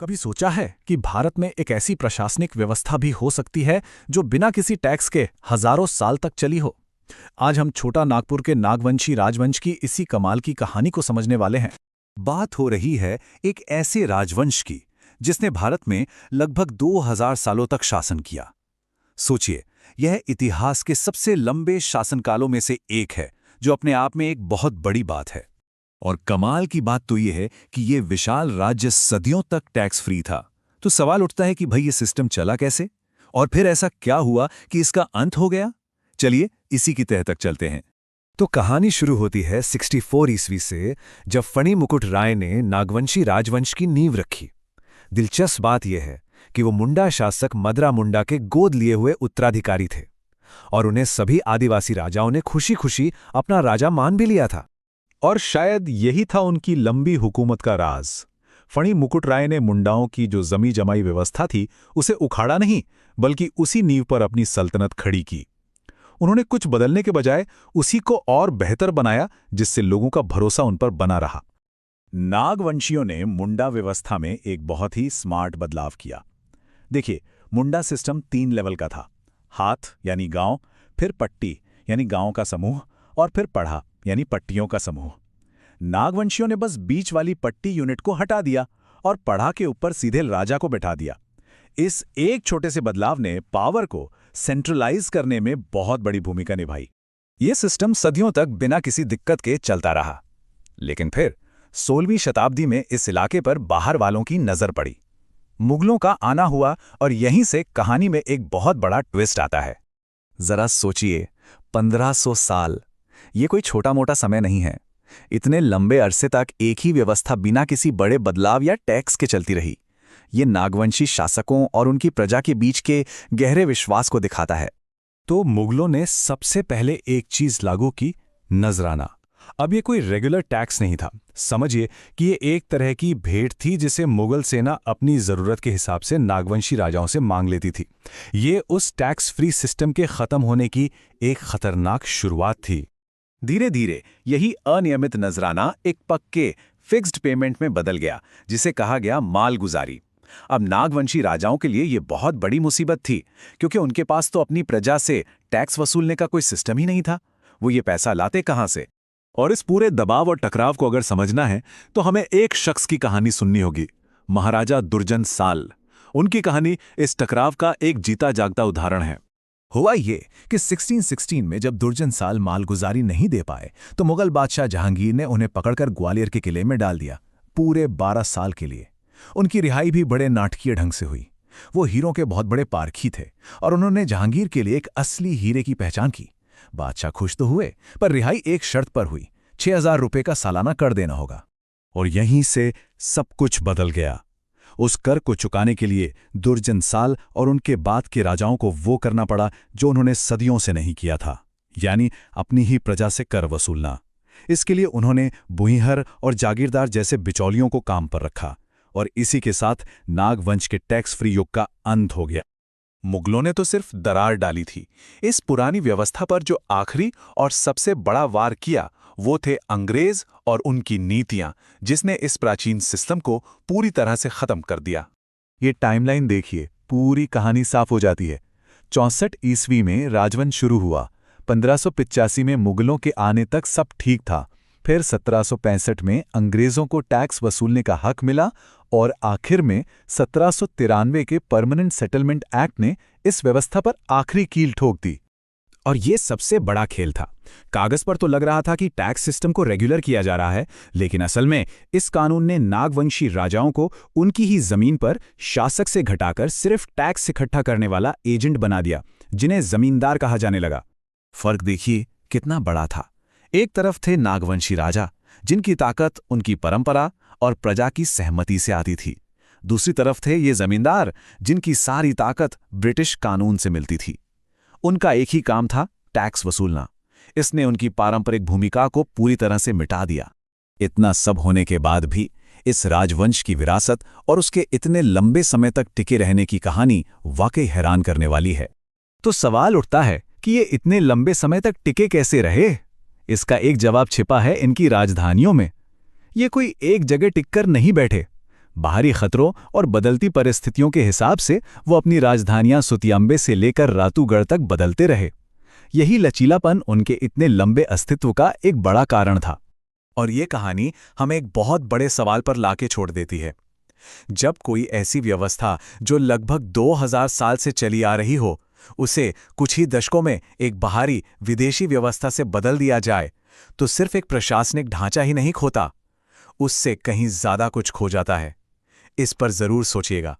कभी सोचा है कि भारत में एक ऐसी प्रशासनिक व्यवस्था भी हो सकती है जो बिना किसी टैक्स के हजारों साल तक चली हो। आज हम छोटा नागपुर के नागवंशी राजवंश की इसी कमाल की कहानी को समझने वाले हैं। बात हो रही है एक ऐसे राजवंश की जिसने भारत में लगभग 2000 सालों तक शासन किया। सोचिए, यह इतिहास के सबसे लंबे शासनकालों में से एक है, जो अपने आप में एक बहुत बड़ी बात है। और कमाल की बात तो यह है कि यह विशाल राज्य सदियों तक टैक्स फ्री था। तो सवाल उठता है कि भाई ये सिस्टम चला कैसे, और फिर ऐसा क्या हुआ कि इसका अंत हो गया। चलिए इसी की तह तक चलते हैं। तो कहानी शुरू होती है 64 ईस्वी से, जब फणी मुकुट राय ने नागवंशी राजवंश की नींव रखी। दिलचस्प बात यह है कि वो मुंडा शासक मदरा मुंडा के गोद लिए हुए उत्तराधिकारी थे, और उन्हें सभी आदिवासी राजाओं ने खुशी खुशी अपना राजा मान भी लिया था। और शायद यही था उनकी लंबी हुकूमत का राज। फणी मुकुट राय ने मुंडाओं की जो जमी जमाई व्यवस्था थी उसे उखाड़ा नहीं, बल्कि उसी नींव पर अपनी सल्तनत खड़ी की। उन्होंने कुछ बदलने के बजाय उसी को और बेहतर बनाया, जिससे लोगों का भरोसा उन पर बना रहा। नागवंशियों ने मुंडा व्यवस्था में एक बहुत ही स्मार्ट बदलाव किया। देखिए, मुंडा सिस्टम 3 लेवल का था। हाथ यानी गांव, फिर पट्टी यानी गांव का समूह, और फिर पढ़ा यानी पट्टियों का समूह। नागवंशियों ने बस बीच वाली पट्टी यूनिट को हटा दिया और पढ़ा के ऊपर सीधे राजा को बैठा दिया। इस एक छोटे से बदलाव ने पावर को सेंट्रलाइज करने में बहुत बड़ी भूमिका निभाई। यह सिस्टम सदियों तक बिना किसी दिक्कत के चलता रहा। लेकिन फिर 16वीं शताब्दी में इस इलाके पर बाहर वालों की नजर पड़ी। मुगलों का आना हुआ, और यहीं से कहानी में एक बहुत बड़ा ट्विस्ट आता है। जरा सोचिए, 1500 साल, ये कोई छोटा मोटा समय नहीं है। इतने लंबे अरसे तक एक ही व्यवस्था बिना किसी बड़े बदलाव या टैक्स के चलती रही। ये नागवंशी शासकों और उनकी प्रजा के बीच के गहरे विश्वास को दिखाता है। तो मुगलों ने सबसे पहले एक चीज लागू की, नजराना। अब ये कोई रेगुलर टैक्स नहीं था। समझिए कि ये एक तरह की भेंट थी जिसे मुगल सेना अपनी जरूरत के हिसाब से नागवंशी राजाओं से मांग लेती थी। ये उस टैक्स फ्री सिस्टम के खत्म होने की एक खतरनाक शुरुआत थी। धीरे धीरे यही अनियमित नजराना एक पक्के फिक्स्ड पेमेंट में बदल गया, जिसे कहा गया मालगुजारी। अब नागवंशी राजाओं के लिए यह बहुत बड़ी मुसीबत थी, क्योंकि उनके पास तो अपनी प्रजा से टैक्स वसूलने का कोई सिस्टम ही नहीं था। वो ये पैसा लाते कहां से? और इस पूरे दबाव और टकराव को अगर समझना है तो हमें एक शख्स की कहानी सुननी होगी, महाराजा दुर्जन साल। उनकी कहानी इस टकराव का एक जीता जागता उदाहरण है। हुआ ये कि 1616 में जब दुर्जन साल मालगुजारी नहीं दे पाए, तो मुगल बादशाह जहांगीर ने उन्हें पकड़कर ग्वालियर के किले में डाल दिया, पूरे 12 साल के लिए। उनकी रिहाई भी बड़े नाटकीय ढंग से हुई। वो हीरों के बहुत बड़े पारखी थे, और उन्होंने जहांगीर के लिए एक असली हीरे की पहचान की। बादशाह खुश तो हुए, पर रिहाई एक शर्त पर हुई, 6000 रुपये का सालाना कर देना होगा। और यहीं से सब कुछ बदल गया। उस कर को चुकाने के लिए दुर्जन साल और उनके बाद के राजाओं को वो करना पड़ा जो उन्होंने सदियों से नहीं किया था, यानी अपनी ही प्रजा से कर वसूलना। इसके लिए उन्होंने भूइहर और जागीरदार जैसे बिचौलियों को काम पर रखा, और इसी के साथ नागवंश के टैक्स फ्री युग का अंत हो गया। मुगलों ने तो सिर्फ दरार डाली थी। इस पुरानी व्यवस्था पर जो आखिरी और सबसे बड़ा वार किया, वो थे अंग्रेज और उनकी नीतियां, जिसने इस प्राचीन सिस्टम को पूरी तरह से खत्म कर दिया। ये टाइमलाइन देखिए, पूरी कहानी साफ हो जाती है। 64 ईस्वी में राजवंश शुरू हुआ। 1585 में मुगलों के आने तक सब ठीक था। फिर 1765 में अंग्रेजों को टैक्स वसूलने का हक मिला, और आखिर में 1793 के परमानेंट सेटलमेंट एक्ट ने इस व्यवस्था पर आखिरी कील ठोक दी। और ये सबसे बड़ा खेल था। कागज पर तो लग रहा था कि टैक्स सिस्टम को रेगुलर किया जा रहा है, लेकिन असल में इस कानून ने नागवंशी राजाओं को उनकी ही जमीन पर शासक से घटाकर सिर्फ टैक्स इकट्ठा करने वाला एजेंट बना दिया, जिन्हें जमींदार कहा जाने लगा। फर्क देखिए कितना बड़ा था। एक तरफ थे नागवंशी राजा, जिनकी ताकत उनकी परंपरा और प्रजा की सहमति से आती थी। दूसरी तरफ थे ये जमींदार, जिनकी सारी ताकत ब्रिटिश कानून से मिलती थी। उनका एक ही काम था, टैक्स वसूलना। इसने उनकी पारंपरिक भूमिका को पूरी तरह से मिटा दिया। इतना सब होने के बाद भी इस राजवंश की विरासत और उसके इतने लंबे समय तक टिके रहने की कहानी वाकई हैरान करने वाली है। तो सवाल उठता है कि ये इतने लंबे समय तक टिके कैसे रहे? इसका एक जवाब छिपा है इनकी राजधानियों में। ये कोई एक जगह टिककर नहीं बैठे। बाहरी खतरों और बदलती परिस्थितियों के हिसाब से वो अपनी राजधानियां सुतियांबे से लेकर रातूगढ़ तक बदलते रहे। यही लचीलापन उनके इतने लंबे अस्तित्व का एक बड़ा कारण था। और ये कहानी हमें एक बहुत बड़े सवाल पर लाके छोड़ देती है। जब कोई ऐसी व्यवस्था जो लगभग 2000 साल से चली आ रही हो, उसे कुछ ही दशकों में एक बाहरी विदेशी व्यवस्था से बदल दिया जाए, तो सिर्फ एक प्रशासनिक ढांचा ही नहीं खोता, उससे कहीं ज्यादा कुछ खो जाता है। इस पर जरूर सोचिएगा।